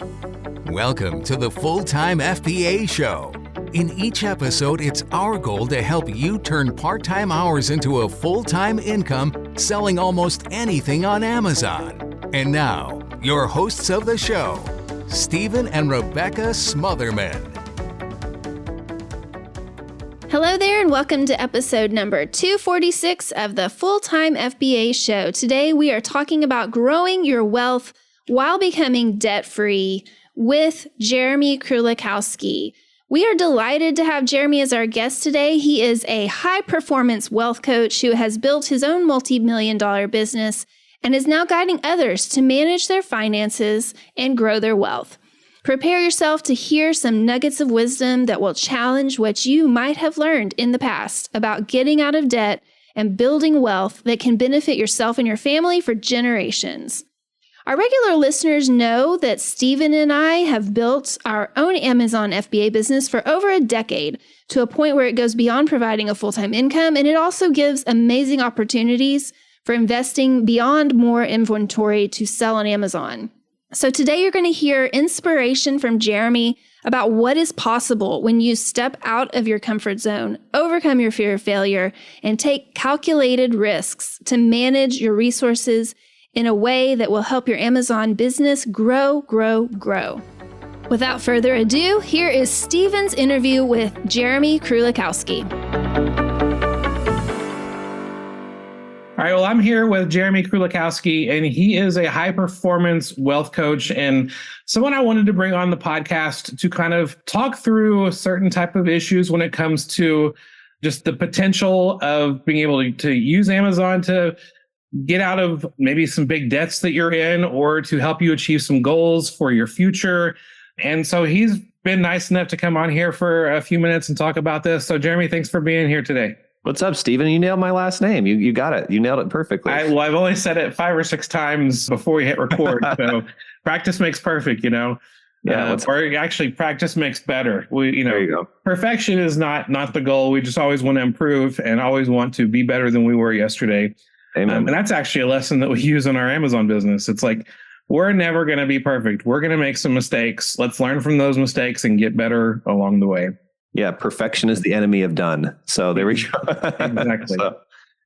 Welcome to the Full-Time FBA Show. In each episode, it's our goal to help you turn part-time hours into a full-time income selling almost anything on Amazon. And now, your hosts of the show, Stephen and Rebecca Smotherman. Hello there and welcome to episode number 246 of the Full-Time FBA Show. Today we are talking about growing your wealth while becoming debt-free with Jeremy Krulikowski. We are delighted to have Jeremy as our guest today. He is a high-performance wealth coach who has built his own multi-million-dollar business and is now guiding others to manage their finances and grow their wealth. Prepare yourself to hear some nuggets of wisdom that will challenge what you might have learned in the past about getting out of debt and building wealth that can benefit yourself and your family for generations. Our regular listeners know that Stephen and I have built our own Amazon FBA business for over a decade to a point where it goes beyond providing a full-time income, and it also gives amazing opportunities for investing beyond more inventory to sell on Amazon. So today you're going to hear inspiration from Jeremy about what is possible when you step out of your comfort zone, overcome your fear of failure, and take calculated risks to manage your resources in a way that will help your Amazon business grow. Without further ado, here is Stephen's interview with Jeremy Krulikowski. All right, well, I'm here with Jeremy Krulikowski, and he is a high-performance wealth coach and someone I wanted to bring on the podcast to kind of talk through certain type of issues when it comes to just the potential of being able to use Amazon to get out of maybe some big debts that you're in or to help you achieve some goals for your future. And so he's been nice enough to come on here for a few minutes and talk about this. So Jeremy, thanks for being here today. What's up, Stephen? You nailed my last name. You got it. You nailed it perfectly. I've only said it 5 or 6 times before we hit record. So practice makes perfect, you know. Yeah. Or actually, practice makes better. There you go. Perfection is not the goal. We just always want to improve and always want to be better than we were yesterday. Amen. And that's actually a lesson that we use in our Amazon business. It's like, we're never going to be perfect. We're going to make some mistakes. Let's learn from those mistakes and get better along the way. Yeah, perfection is the enemy of done. So there we go. Exactly.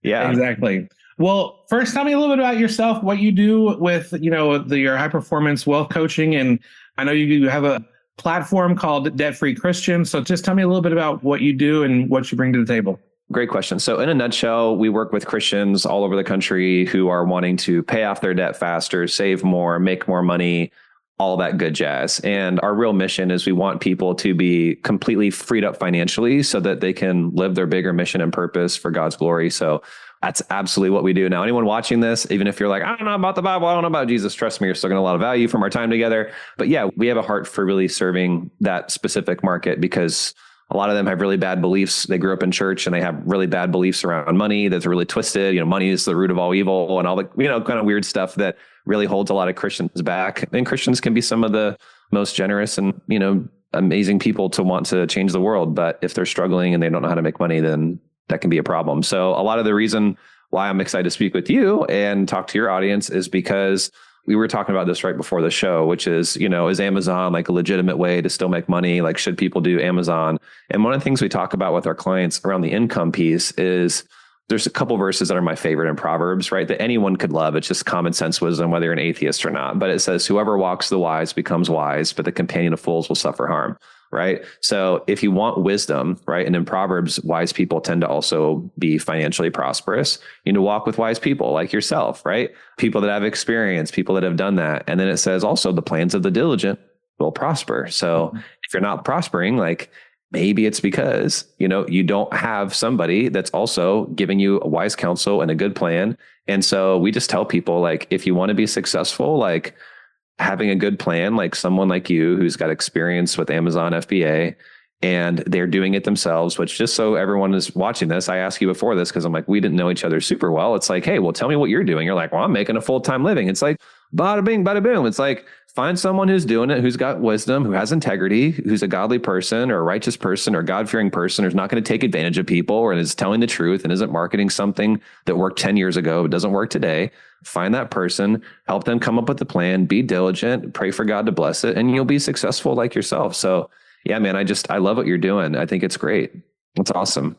Yeah, exactly. Well, first, tell me a little bit about yourself, what you do with, your high performance wealth coaching. And I know you have a platform called Debt Free Christian. So just tell me a little bit about what you do and what you bring to the table. Great question. So in a nutshell, we work with Christians all over the country who are wanting to pay off their debt faster, save more, make more money, all that good jazz. And our real mission is we want people to be completely freed up financially so that they can live their bigger mission and purpose for God's glory. So that's absolutely what we do. Now, anyone watching this, even if you're like, I don't know about the Bible, I don't know about Jesus, trust me, you're still getting a lot of value from our time together. But yeah, we have a heart for really serving that specific market because a lot of them have really bad beliefs. They grew up in church and they have really bad beliefs around money that's really twisted. Money is the root of all evil and all the, kind of weird stuff that really holds a lot of Christians back. And Christians can be some of the most generous and, amazing people to want to change the world. But if they're struggling and they don't know how to make money, then that can be a problem. So a lot of the reason why I'm excited to speak with you and talk to your audience is because we were talking about this right before the show, which is, is Amazon like a legitimate way to still make money? Like, should people do Amazon? And one of the things we talk about with our clients around the income piece is there's a couple verses that are my favorite in Proverbs, right? That anyone could love. It's just common sense wisdom, whether you're an atheist or not. But it says, whoever walks the wise becomes wise, but the companion of fools will suffer harm, right? So if you want wisdom, right? And in Proverbs, wise people tend to also be financially prosperous. You need to walk with wise people like yourself, right? People that have experience, people that have done that. And then it says also the plans of the diligent will prosper. So if you're not prospering, like, maybe it's because, you don't have somebody that's also giving you a wise counsel and a good plan. And so we just tell people, like, if you want to be successful, like having a good plan, like someone like you who's got experience with Amazon FBA and they're doing it themselves, which just so everyone is watching this, I asked you before this, because I'm like, we didn't know each other super well. It's like, hey, well, tell me what you're doing. You're like, well, I'm making a full-time living. It's like, bada bing, bada boom. It's like, find someone who's doing it, who's got wisdom, who has integrity, who's a godly person or a righteous person or God-fearing person who's not going to take advantage of people or is telling the truth and isn't marketing something that worked 10 years ago, but doesn't work today. find that person, help them come up with a plan, be diligent, pray for God to bless it, and you'll be successful like yourself. So yeah, man, I love what you're doing. I think it's great. It's awesome.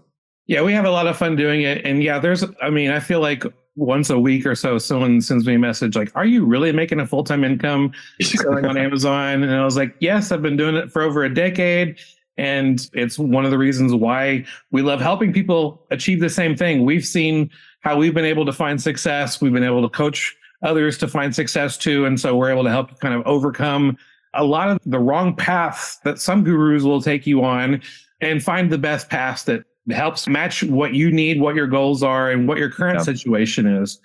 Yeah, we have a lot of fun doing it. And yeah, I feel like once a week or so, someone sends me a message like, are you really making a full-time income selling on Amazon? And I was like, yes, I've been doing it for over a decade. And it's one of the reasons why we love helping people achieve the same thing. We've seen how we've been able to find success. We've been able to coach others to find success too. And so we're able to help kind of overcome a lot of the wrong paths that some gurus will take you on and find the best path that helps match what you need, what your goals are, and what your current situation is.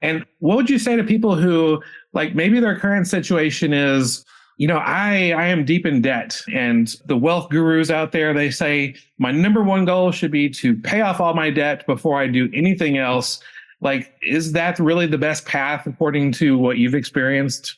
And what would you say to people who, like, maybe their current situation is, I am deep in debt, and the wealth gurus out there, they say my number one goal should be to pay off all my debt before I do anything else. Like, is that really the best path according to what you've experienced?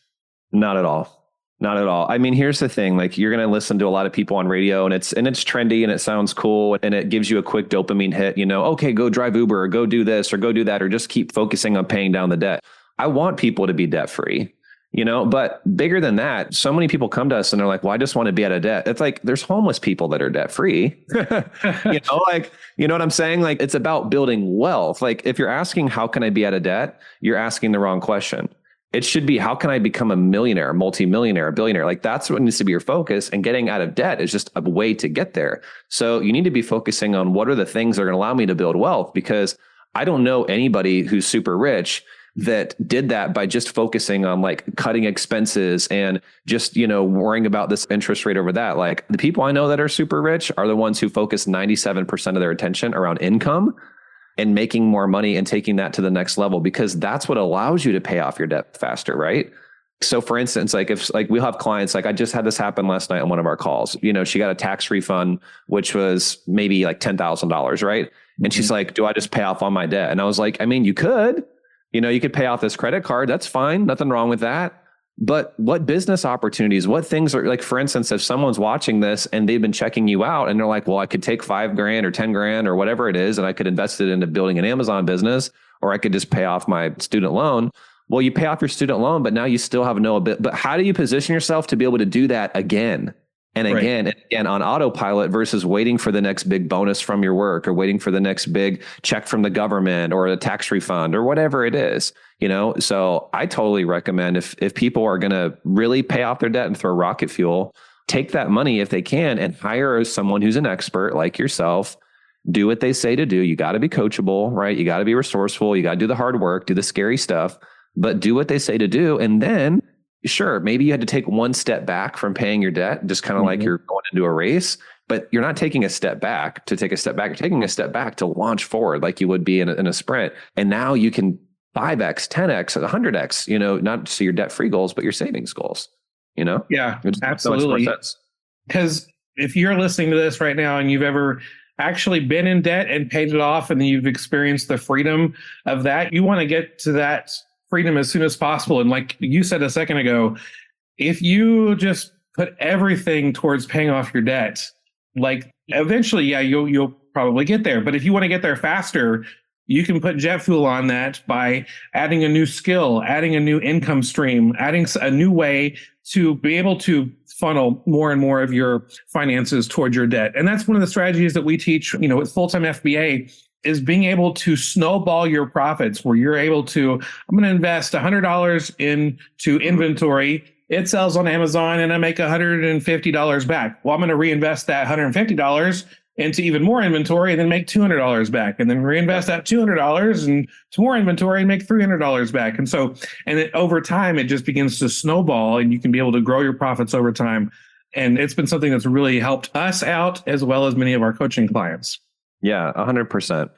Not at all. Not at all. I mean, here's the thing, like, you're going to listen to a lot of people on radio, and it's trendy and it sounds cool and it gives you a quick dopamine hit, okay, go drive Uber or go do this or go do that, or just keep focusing on paying down the debt. I want people to be debt free, but bigger than that, so many people come to us and they're like, well, I just want to be out of debt. It's like, there's homeless people that are debt free. You know what I'm saying? Like, it's about building wealth. Like, if you're asking, how can I be out of debt? You're asking the wrong question. It should be, how can I become a millionaire, multimillionaire, a billionaire? Like, that's what needs to be your focus. And getting out of debt is just a way to get there. So you need to be focusing on what are the things that are going to allow me to build wealth, because I don't know anybody who's super rich that did that by just focusing on like cutting expenses and just, worrying about this interest rate over that. Like, the people I know that are super rich are the ones who focus 97% of their attention around income and making more money and taking that to the next level, because that's what allows you to pay off your debt faster, right? So for instance, if we'll have clients, like I just had this happen last night on one of our calls, she got a tax refund, which was maybe like $10,000, right? And she's like, do I just pay off all my debt? And I was like, I mean, you could pay off this credit card. That's fine. Nothing wrong with that. But what business opportunities, what things are, like, for instance, if someone's watching this and they've been checking you out and they're like, well, I could take $5,000 or $10,000 or whatever it is, and I could invest it into building an Amazon business, or I could just pay off my student loan. Well, you pay off your student loan, but now you still have but how do you position yourself to be able to do that again and again and again on autopilot, versus waiting for the next big bonus from your work, or waiting for the next big check from the government or a tax refund or whatever it is, So I totally recommend, if people are going to really pay off their debt and throw rocket fuel, take that money if they can and hire someone who's an expert like yourself. Do what they say to do. You got to be coachable, right? You got to be resourceful. You got to do the hard work, do the scary stuff, but do what they say to do. And then, sure, maybe you had to take one step back from paying your debt, just kind of like you're going into a race, but you're not taking a step back to take a step back. You're taking a step back to launch forward like you would be in a sprint. And now you can 5x, 10x, 100x, not just your debt-free goals, but your savings goals, Yeah, it's absolutely. Because if you're listening to this right now and you've ever actually been in debt and paid it off, and then you've experienced the freedom of that, you want to get to that freedom as soon as possible. And like you said a second ago, if you just put everything towards paying off your debt, like eventually, yeah, you'll probably get there. But if you want to get there faster, you can put jet fuel on that by adding a new skill, adding a new income stream, adding a new way to be able to funnel more and more of your finances towards your debt. And that's one of the strategies that we teach, with Full-Time FBA, is being able to snowball your profits, where you're able to, I'm going to invest $100 into inventory. It sells on Amazon and I make $150 back. Well, I'm going to reinvest that $150 into even more inventory and then make $200 back, and then reinvest that $200 into more inventory and make $300 back. And so, over time, it just begins to snowball, and you can be able to grow your profits over time. And it's been something that's really helped us out, as well as many of our coaching clients. Yeah, 100%.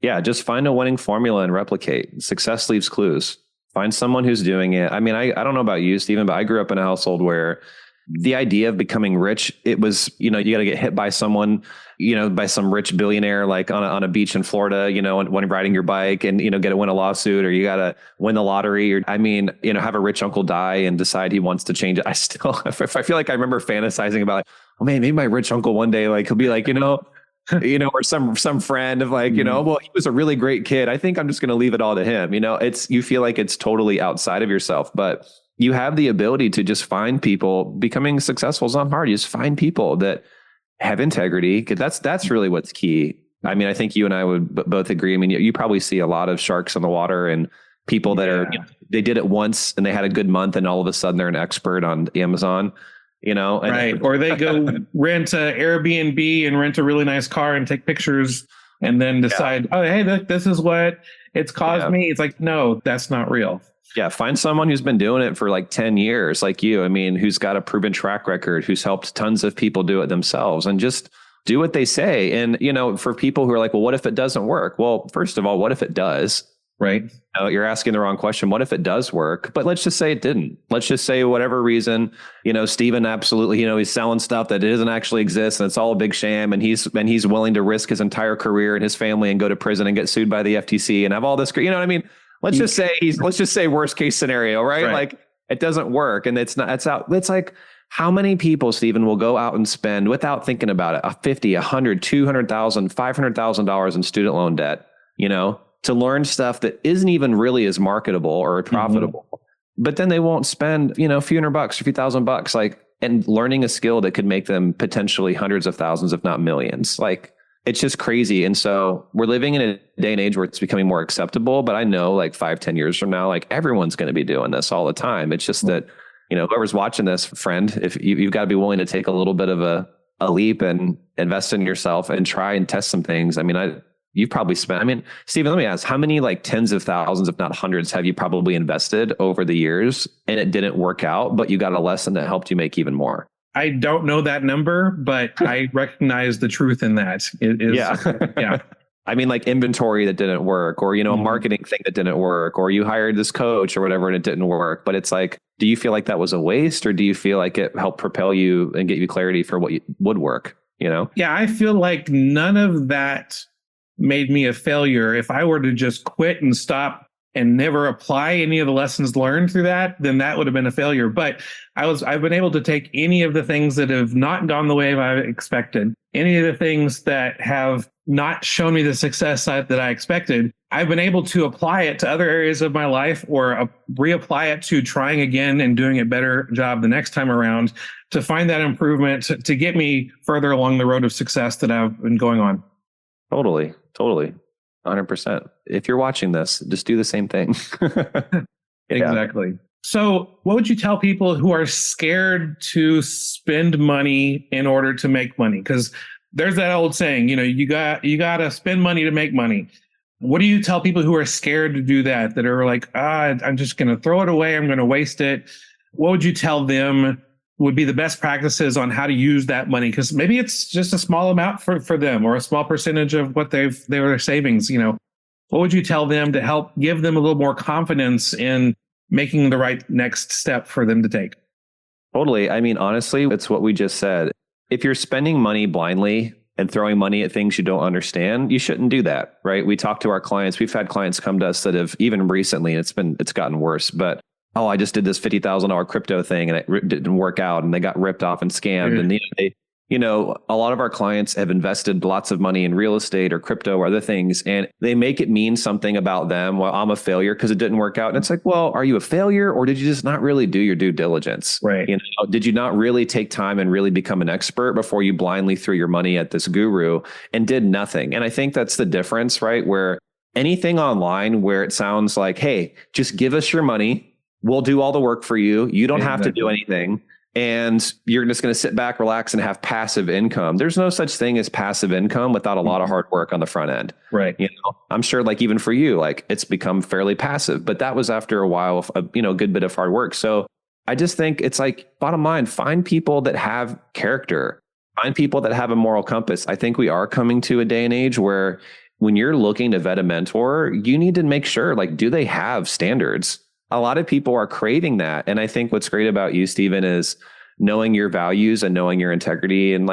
Yeah, just find a winning formula and replicate. Success leaves clues. Find someone who's doing it. I mean, I don't know about you, Stephen, but I grew up in a household where the idea of becoming rich, it was, you got to get hit by someone, by some rich billionaire, like on a beach in Florida, when riding your bike, and, get to win a lawsuit, or you got to win the lottery, or have a rich uncle die and decide he wants to change it. I feel like I remember fantasizing about, like, oh man, maybe my rich uncle one day, like, he'll be like, or some friend of like, well, he was a really great kid. I think I'm just going to leave it all to him. You feel like it's totally outside of yourself, but you have the ability to just find people. Becoming successful is not hard. You just find people that have integrity. That's really what's key. I mean, I think you and I would both agree. I mean, you probably see a lot of sharks in the water and people that are, they did it once and they had a good month and all of a sudden they're an expert on Amazon, right. Or they go rent an Airbnb and rent a really nice car and take pictures and then decide, oh, hey, this is what it's caused me. It's like, no, that's not real. Yeah. Find someone who's been doing it for like 10 years, like you. I mean, who's got a proven track record, who's helped tons of people do it themselves, and just do what they say. And, for people who are like, well, what if it doesn't work? Well, first of all, what if it does? Right. You're asking the wrong question. What if it does work? But let's just say it didn't. Let's just say whatever reason, Stephen absolutely, he's selling stuff that doesn't actually exist and it's all a big sham. And he's willing to risk his entire career and his family and go to prison and get sued by the FTC and have all this, what I mean? Let's just say worst case scenario, right? Like it doesn't work. And it's like, how many people, Stephen, will go out and spend without thinking about it, $50, $100, $200,000, $500,000 in student loan debt, to learn stuff that isn't even really as marketable or profitable, but then they won't spend, a few $100 or a few $1,000, and learning a skill that could make them potentially hundreds of thousands, if not millions. Like, it's just crazy. And so we're living in a day and age where it's becoming more acceptable, but I know 5-10 years from now, everyone's going to be doing this all the time. It's just that, whoever's watching this, friend, if you've got to be willing to take a little bit of a leap and invest in yourself and try and test some things. I mean, you've probably spent, Stephen, let me ask, how many tens of thousands, if not hundreds, have you probably invested over the years and it didn't work out, but you got a lesson that helped you make even more? I don't know that number, but I recognize the truth in that. It is, yeah. I mean, inventory that didn't work, or, a marketing thing that didn't work, or you hired this coach or whatever and it didn't work. But it's do you feel like that was a waste, or do you feel like it helped propel you and get you clarity for what would work? Yeah, I feel like none of that made me a failure. If I were to just quit and stop and never apply any of the lessons learned through that, then that would have been a failure. But I've been able to take any of the things that have not gone the way I expected, any of the things that have not shown me the success that I expected. I've been able to apply it to other areas of my life, or reapply it to trying again and doing a better job the next time around, to find that improvement, to get me further along the road of success that I've been going on. Totally. 100%. If you're watching this, just do the same thing. Exactly. So what would you tell people who are scared to spend money in order to make money? Because there's that old saying, you got to spend money to make money. What do you tell people who are scared to do that are like, I'm just going to throw it away, I'm going to waste it? What would you tell them would be the best practices on how to use that money? Because maybe it's just a small amount for them, or a small percentage of what their savings. What would you tell them to help give them a little more confidence in making the right next step for them to take? Totally. I mean, honestly, it's what we just said. If you're spending money blindly and throwing money at things you don't understand, you shouldn't do that, right? We talk to our clients. We've had clients come to us that have, even recently, it's gotten worse, but I just did this $50,000 crypto thing and it didn't work out, and they got ripped off and scammed. And a lot of our clients have invested lots of money in real estate or crypto or other things, and they make it mean something about them. Well, I'm a failure because it didn't work out. And it's like, well, are you a failure, or did you just not really do your due diligence? Right. Did you not really take time and really become an expert before you blindly threw your money at this guru and did nothing? And I think that's the difference, right? Where anything online where it sounds like, hey, just give us your money, we'll do all the work for you. You don't have to do anything. And you're just going to sit back, relax, and have passive income. There's no such thing as passive income without a lot of hard work on the front end. Right. I'm sure even for you, it's become fairly passive, but that was after a while of a good bit of hard work. So I just think it's bottom line, find people that have character, find people that have a moral compass. I think we are coming to a day and age where when you're looking to vet a mentor, you need to make sure, do they have standards? A lot of people are craving that. And I think what's great about you, Stephen, is knowing your values and knowing your integrity and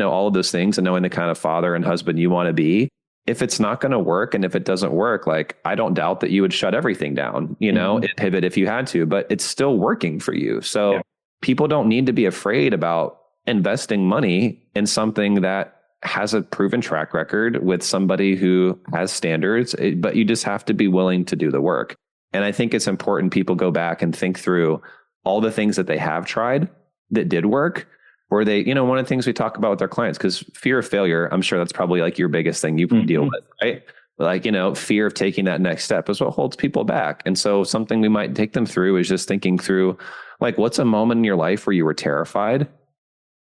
all of those things, and knowing the kind of father and husband you want to be. If it's not going to work, and if it doesn't work, I don't doubt that you would shut everything down, and pivot if you had to, but it's still working for you. So people don't need to be afraid about investing money in something that has a proven track record with somebody who has standards, but you just have to be willing to do the work. And I think it's important people go back and think through all the things that they have tried that did work, or they, one of the things we talk about with our clients, because fear of failure, I'm sure that's probably like your biggest thing you deal with, right? Like, fear of taking that next step is what holds people back. And so something we might take them through is just thinking through, like, what's a moment in your life where you were terrified,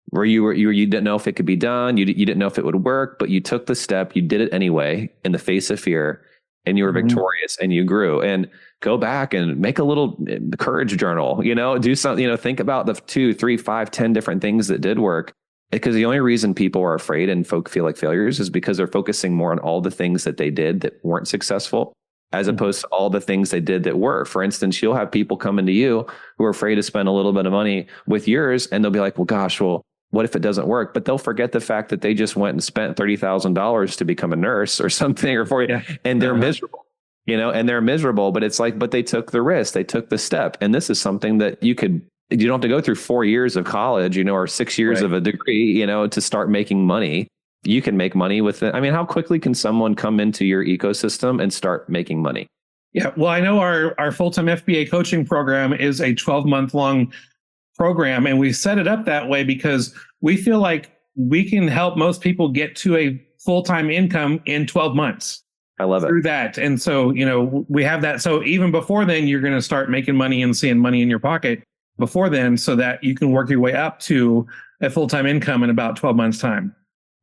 where you didn't know if it could be done, you didn't know if it would work, but you took the step, you did it anyway in the face of fear, and you were victorious and you grew. And go back and make a little courage journal, do something, think about the 2, 3, 5, 10 different things that did work. Because the only reason people are afraid and feel like failures is because they're focusing more on all the things that they did that weren't successful, as opposed to all the things they did that were. For instance, you'll have people come into you who are afraid to spend a little bit of money with yours, and they'll be like, well, gosh, what if it doesn't work? But they'll forget the fact that they just went and spent $30,000 to become a nurse or something, and they're miserable, and they're miserable, but it's like, but they took the risk, they took the step. And this is something that you don't have to go through 4 years of college, or 6 years of a degree, to start making money. You can make money with it. I mean, how quickly can someone come into your ecosystem and start making money? Yeah. Well, I know our full-time FBA coaching program is a 12-month long program, and we set it up that way because we feel like we can help most people get to a full-time income in 12 months. I love it. Through that. And so, we have that. So even before then, you're going to start making money and seeing money in your pocket before then, so that you can work your way up to a full-time income in about 12 months time.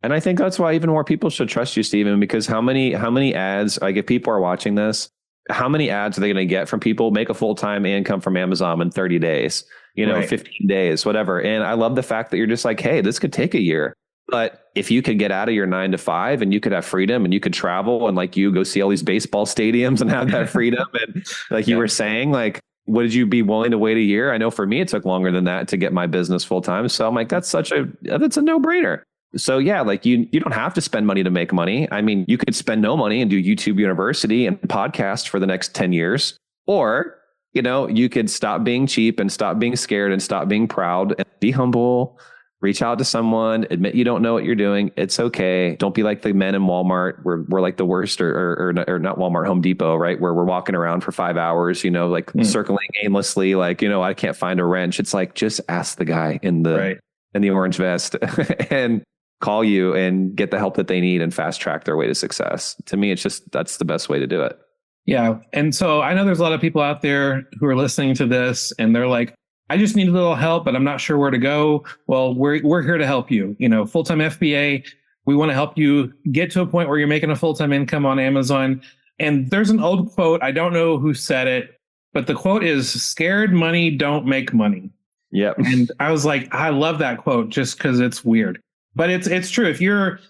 And I think that's why even more people should trust you, Stephen, because how many ads, like if people are watching this, how many ads are they going to get from people make a full-time income from Amazon in 30 days, 15 days, whatever. And I love the fact that you're just like, hey, this could take a year. But if you could get out of your 9 to 5 and you could have freedom and you could travel and like you go see all these baseball stadiums and have that freedom. And like you were saying, like, would you be willing to wait a year? I know for me, it took longer than that to get my business full time. So I'm like, that's a no brainer. So yeah, like you don't have to spend money to make money. I mean, you could spend no money and do YouTube University and podcast for the next 10 years, or, you could stop being cheap and stop being scared and stop being proud and be humble. Reach out to someone, admit you don't know what you're doing. It's okay. Don't be like the men in Walmart. We're like the worst, or not Walmart, Home Depot, right? Where we're walking around for 5 hours, circling aimlessly, like, I can't find a wrench. It's like, just ask the guy in the orange vest and call you and get the help that they need and fast track their way to success. To me, that's the best way to do it. Yeah. And so I know there's a lot of people out there who are listening to this and they're like, I just need a little help, but I'm not sure where to go. Well, we're here to help you. Full-time FBA, we want to help you get to a point where you're making a full-time income on Amazon. And there's an old quote, I don't know who said it, but the quote is, scared money don't make money. Yep. And I was like, I love that quote just because it's weird. But it's true. If you're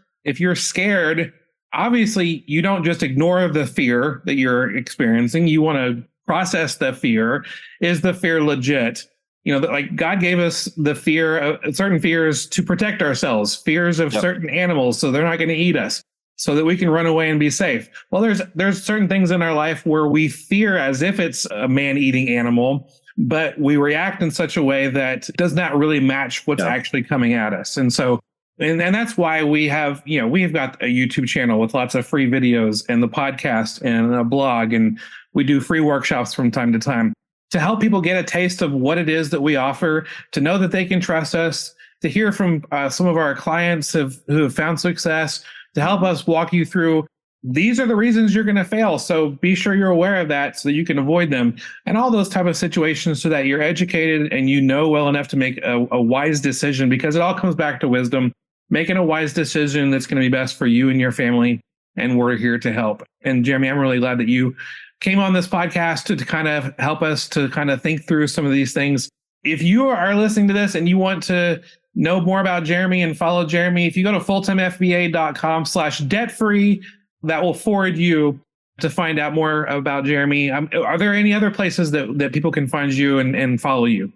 scared, obviously you don't just ignore the fear that you're experiencing. You want to process the fear. Is the fear legit? Like God gave us the fear of certain fears to protect ourselves, fears of certain animals, so they're not going to eat us, so that we can run away and be safe. Well, there's certain things in our life where we fear as if it's a man-eating animal, but we react in such a way that does not really match what's actually coming at us. And so, and that's why we've got a YouTube channel with lots of free videos and the podcast and a blog, and we do free workshops from time to time to help people get a taste of what it is that we offer, to know that they can trust us, to hear from some of our clients who have found success, to help us walk you through, these are the reasons you're going to fail. So be sure you're aware of that so that you can avoid them, and all those type of situations, so that you're educated and well enough to make a wise decision, because it all comes back to wisdom, making a wise decision that's going to be best for you and your family. And we're here to help. And Jeremy, I'm really glad that you came on this podcast to kind of help us to kind of think through some of these things. If you are listening to this and you want to know more about Jeremy and follow Jeremy, if you go to fulltimefba.com/debt-free, that will forward you to find out more about Jeremy. Are there any other places that people can find you and follow you?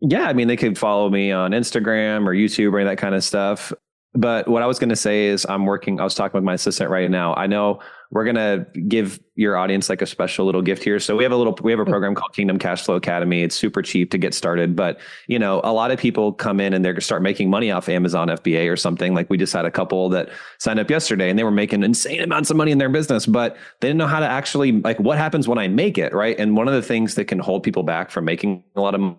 Yeah, I mean, they could follow me on Instagram or YouTube or that kind of stuff. But what I was going to say is I was talking with my assistant right now. I know we're going to give your audience like a special little gift here. So we have a program called Kingdom Cash Flow Academy. It's super cheap to get started, but a lot of people come in and they're going to start making money off Amazon FBA or something. Like we just had a couple that signed up yesterday and they were making insane amounts of money in their business, but they didn't know how to actually, like, what happens when I make it, right? And one of the things that can hold people back from making a lot of money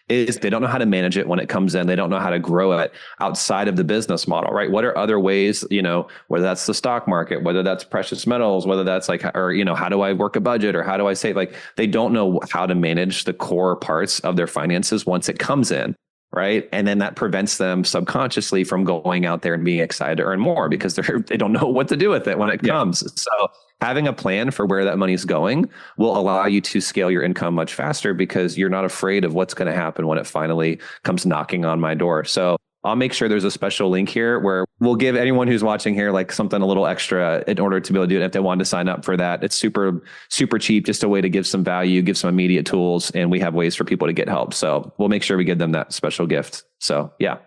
is they don't know how to manage it when it comes in. They don't know how to grow it outside of the business model, right? What are other ways, whether that's the stock market, whether that's precious metals, whether that's like, or, how do I work a budget or how do I save? Like they don't know how to manage the core parts of their finances once it comes in. Right. And then that prevents them subconsciously from going out there and being excited to earn more because they don't know what to do with it when it comes. So having a plan for where that money is going will allow you to scale your income much faster because you're not afraid of what's going to happen when it finally comes knocking on my door. So I'll make sure there's a special link here where we'll give anyone who's watching here like something a little extra in order to be able to do it. If they wanted to sign up for that, it's super, super cheap, just a way to give some value, give some immediate tools. And we have ways for people to get help. So we'll make sure we give them that special gift. So yeah.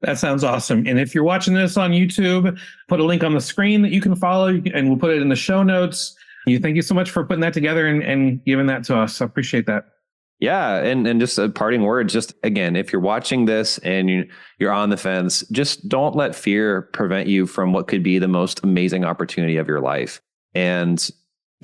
That sounds awesome. And if you're watching this on YouTube, put a link on the screen that you can follow and we'll put it in the show notes. Thank you so much for putting that together and giving that to us. I appreciate that. Yeah. And just a parting word, just again, if you're watching this and you're on the fence, just don't let fear prevent you from what could be the most amazing opportunity of your life. And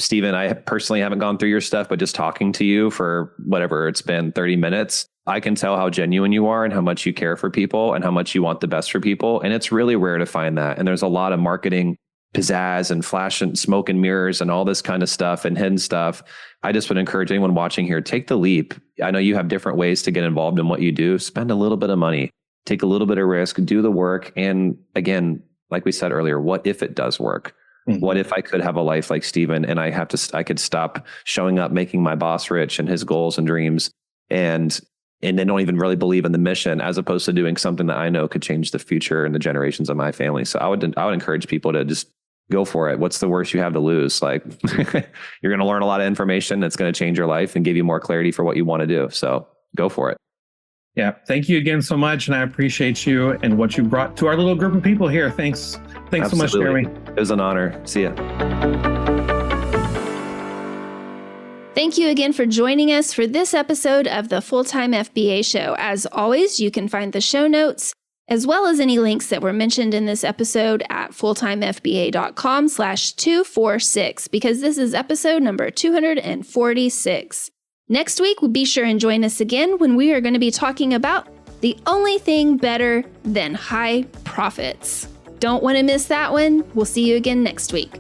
Stephen, I personally haven't gone through your stuff, but just talking to you for whatever it's been 30 minutes, I can tell how genuine you are and how much you care for people and how much you want the best for people. And it's really rare to find that. And there's a lot of marketing pizzazz and flash and smoke and mirrors and all this kind of stuff and hidden stuff. I just would encourage anyone watching here, take the leap. I know you have different ways to get involved in what you do. Spend a little bit of money, take a little bit of risk, do the work. And again, like we said earlier, what if it does work? Mm-hmm. What if I could have a life like Stephen and I could stop showing up, making my boss rich and his goals and dreams and they don't even really believe in the mission as opposed to doing something that I know could change the future and the generations of my family. So I would encourage people to just go for it. What's the worst you have to lose? Like you're going to learn a lot of information that's going to change your life and give you more clarity for what you want to do. So go for it. Yeah. Thank you again so much. And I appreciate you and what you brought to our little group of people here. Thanks Absolutely. So much, Jeremy. It was an honor. See ya. Thank you again for joining us for this episode of the Full-Time FBA Show. As always, you can find the show notes as well as any links that were mentioned in this episode at fulltimefba.com/246 because this is episode number 246. Next week, be sure and join us again when we are going to be talking about the only thing better than high profits. Don't want to miss that one. We'll see you again next week.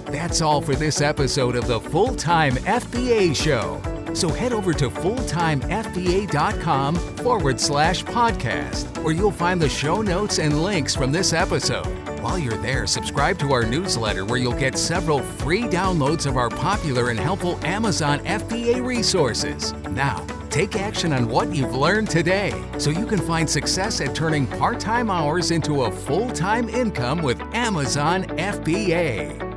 That's all for this episode of the Full-Time FBA Show. So head over to fulltimefba.com/podcast, where you'll find the show notes and links from this episode. While you're there, subscribe to our newsletter where you'll get several free downloads of our popular and helpful Amazon FBA resources. Now, take action on what you've learned today so you can find success at turning part-time hours into a full-time income with Amazon FBA.